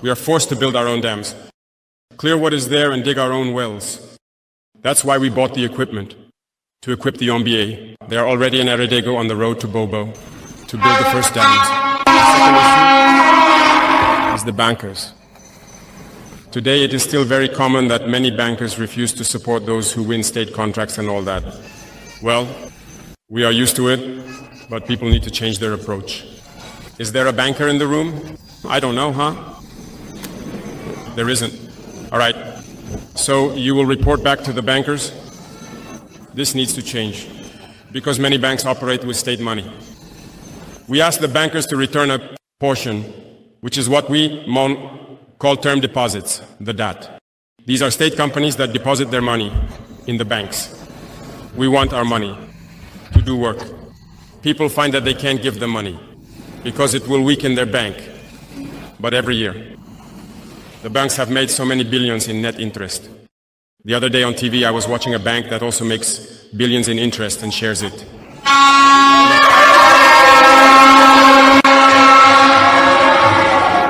We are forced to build our own dams, clear what is there and dig our own wells. That's why we bought the equipment, to equip the MBA. They are already in Eredego on the road to Bobo to build the first dams. The second issue is the bankers. Today it is still very common that many bankers refuse to support those who win state contracts and all that. Well, we are used to it, but people need to change their approach. Is there a banker in the room? I don't know, huh? There isn't. All right. So you will report back to the bankers? This needs to change, because many banks operate with state money. We ask the bankers to return a portion, which is what we call term deposits, the DAT. These are state companies that deposit their money in the banks. We want our money to do work. People find that they can't give the money because it will weaken their bank. But every year, the banks have made so many billions in net interest. The other day on TV, I was watching a bank that also makes billions in interest and shares it.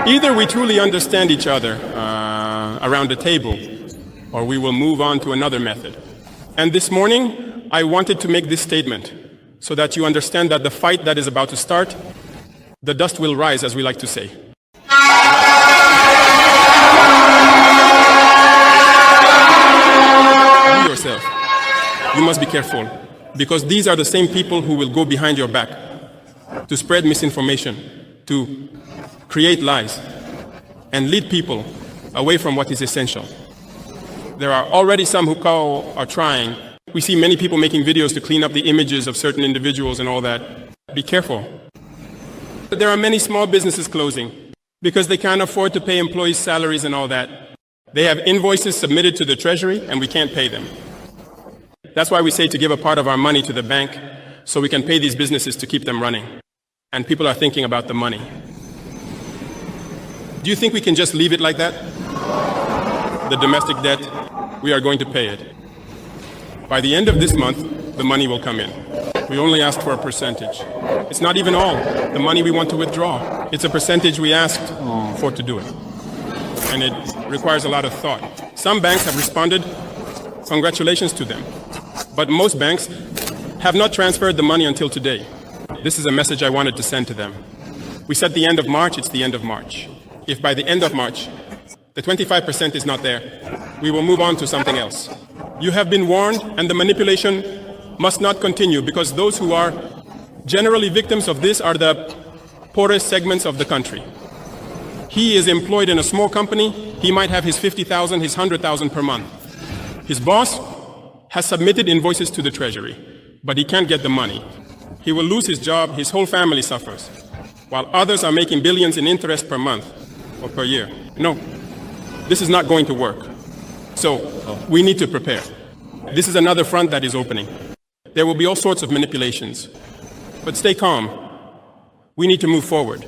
Either we truly understand each other around the table, or we will move on to another method. And this morning, I wanted to make this statement so that you understand that the fight that is about to start, the dust will rise, as we like to say. You yourself, you must be careful, because these are the same people who will go behind your back to spread misinformation, to create lies, and lead people away from what is essential. There are already some who are trying. We see many people making videos to clean up the images of certain individuals and all that. Be careful. There are many small businesses closing because they can't afford to pay employees' salaries and all that. They have invoices submitted to the Treasury and we can't pay them. That's why we say to give a part of our money to the bank so we can pay these businesses to keep them running. And people are thinking about the money. Do you think we can just leave it like that? The domestic debt, we are going to pay it. By the end of this month, the money will come in. We only asked for a percentage. It's not even all the money we want to withdraw. It's a percentage we asked for to do it. And it requires a lot of thought. Some banks have responded, congratulations to them. But most banks have not transferred the money until today. This is a message I wanted to send to them. We said the end of March, it's the end of March. If by the end of March, the 25% is not there, we will move on to something else. You have been warned, and the manipulation must not continue, because those who are generally victims of this are the poorest segments of the country. He is employed in a small company. He might have his 50,000, his 100,000 per month. His boss has submitted invoices to the Treasury, but he can't get the money. He will lose his job, his whole family suffers, while others are making billions in interest per month or per year. No, this is not going to work. So we need to prepare. This is another front that is opening. There will be all sorts of manipulations, but stay calm. We need to move forward.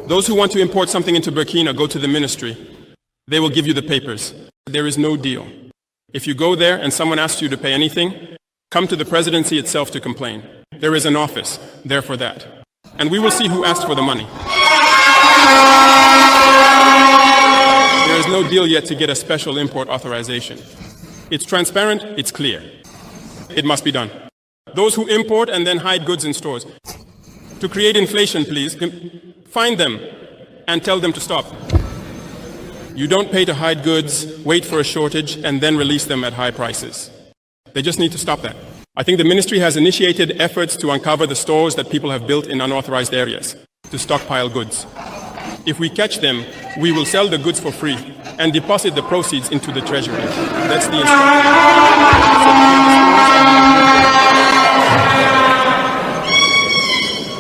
Those who want to import something into Burkina, go to the ministry. They will give you the papers. There is no deal. If you go there and someone asks you to pay anything, come to the presidency itself to complain. There is an office there for that. And we will see who asked for the money. There is no deal yet to get a special import authorization. It's transparent, it's clear. It must be done. Those who import and then hide goods in stores. To create inflation, please, find them and tell them to stop. You don't pay to hide goods, wait for a shortage, and then release them at high prices. They just need to stop that. I think the ministry has initiated efforts to uncover the stores that people have built in unauthorized areas to stockpile goods. If we catch them, we will sell the goods for free and deposit the proceeds into the Treasury. That's the instruction.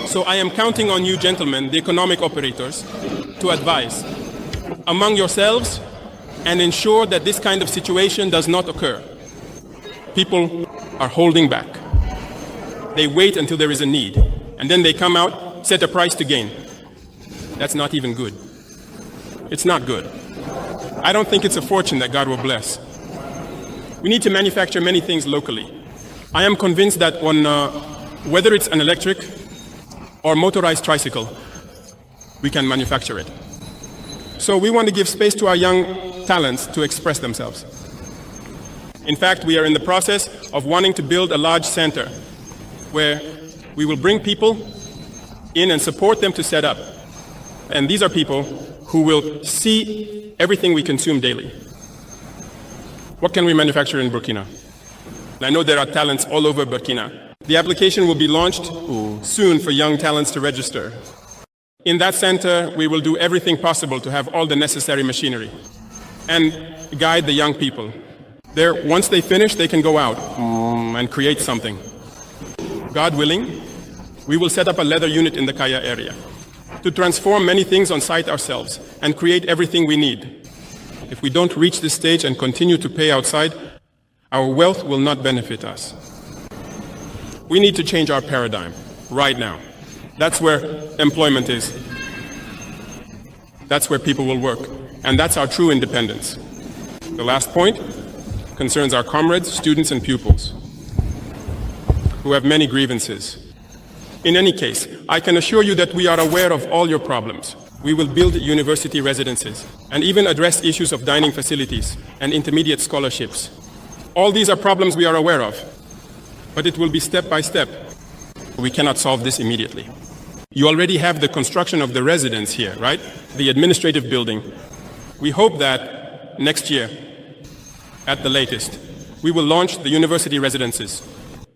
So I am counting on you, gentlemen, the economic operators, to advise among yourselves and ensure that this kind of situation does not occur. People are holding back. They wait until there is a need, and then they come out, set a price to gain. That's not even good. It's not good. I don't think it's a fortune that God will bless. We need to manufacture many things locally. I am convinced that whether it's an electric or motorized tricycle, we can manufacture it. So we want to give space to our young talents to express themselves. In fact, we are in the process of wanting to build a large center where we will bring people in and support them to set up. And these are people who will see everything we consume daily. What can we manufacture in Burkina? I know there are talents all over Burkina. The application will be launched soon for young talents to register. In that center, we will do everything possible to have all the necessary machinery and guide the young people. There, once they finish, they can go out and create something. God willing, we will set up a leather unit in the Kaya area to transform many things on site ourselves and create everything we need. If we don't reach this stage and continue to pay outside, our wealth will not benefit us. We need to change our paradigm right now. That's where employment is. That's where people will work. And that's our true independence. The last point concerns our comrades, students, and pupils who have many grievances. In any case, I can assure you that we are aware of all your problems. We will build university residences and even address issues of dining facilities and intermediate scholarships. All these are problems we are aware of, but it will be step by step. We cannot solve this immediately. You already have the construction of the residence here, right? The administrative building. We hope that next year, at the latest, we will launch the university residences,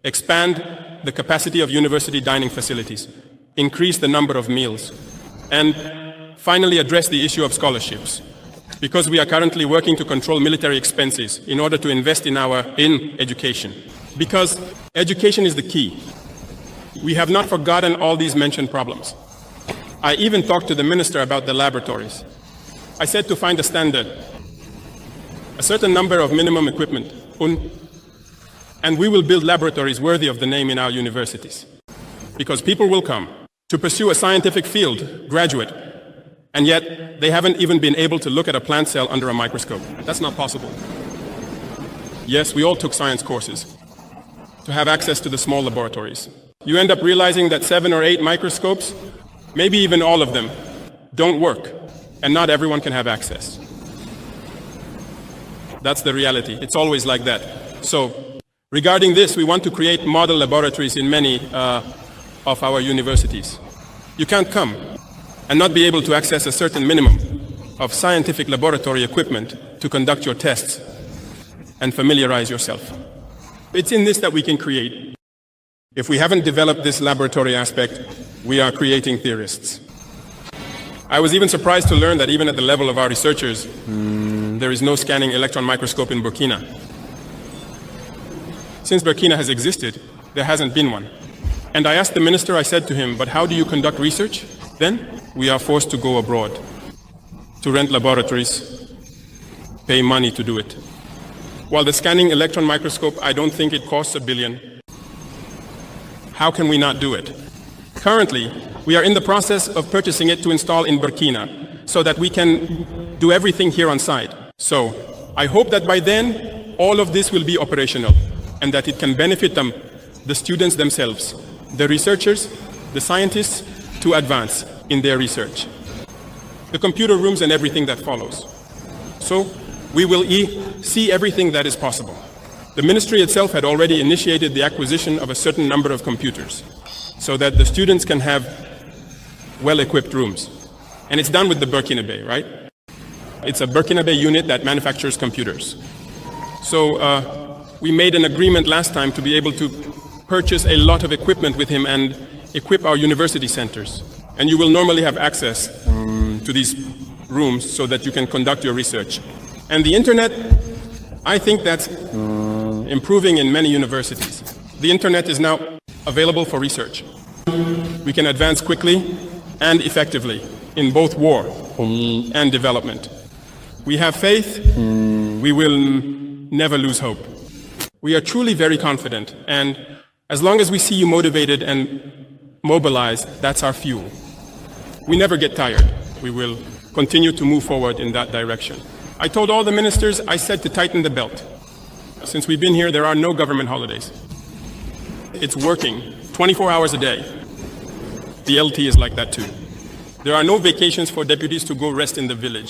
expand the capacity of university dining facilities, increase the number of meals, and finally address the issue of scholarships. Because we are currently working to control military expenses in order to invest in education. Because education is the key. We have not forgotten all these mentioned problems. I even talked to the minister about the laboratories. I said to find a standard, a certain number of minimum equipment, and we will build laboratories worthy of the name in our universities. Because people will come to pursue a scientific field, graduate, and yet they haven't even been able to look at a plant cell under a microscope. That's not possible. Yes, we all took science courses to have access to the small laboratories. You end up realizing that 7 or 8 microscopes, maybe even all of them, don't work, and not everyone can have access. That's the reality. It's always like that. So, regarding this, we want to create model laboratories in many of our universities. You can't come and not be able to access a certain minimum of scientific laboratory equipment to conduct your tests and familiarize yourself. It's in this that we can create. If we haven't developed this laboratory aspect, we are creating theorists. I was even surprised to learn that even at the level of our researchers, there is no scanning electron microscope in Burkina. Since Burkina has existed, there hasn't been one. And I asked the minister, I said to him, but how do you conduct research? Then we are forced to go abroad, to rent laboratories, pay money to do it. While the scanning electron microscope, I don't think it costs $1 billion. How can we not do it? Currently, we are in the process of purchasing it to install in Burkina so that we can do everything here on site. So I hope that by then, all of this will be operational and that it can benefit them, the students themselves, the researchers, the scientists, to advance in their research. The computer rooms and everything that follows. So we will see everything that is possible. The ministry itself had already initiated the acquisition of a certain number of computers so that the students can have well-equipped rooms. And it's done with the Burkina Bay, right? It's a Burkina Bay unit that manufactures computers. So we made an agreement last time to be able to purchase a lot of equipment with him and equip our university centers. And you will normally have access to these rooms so that you can conduct your research. And the internet, I think that's improving in many universities. The internet is now available for research. We can advance quickly and effectively in both war and development. We have faith, we will never lose hope. We are truly very confident, and as long as we see you motivated and mobilized, that's our fuel. We never get tired. We will continue to move forward in that direction. I told all the ministers, I said to tighten the belt. Since we've been here, there are no government holidays. It's working 24 hours a day. The LT is like that too. There are no vacations for deputies to go rest in the village.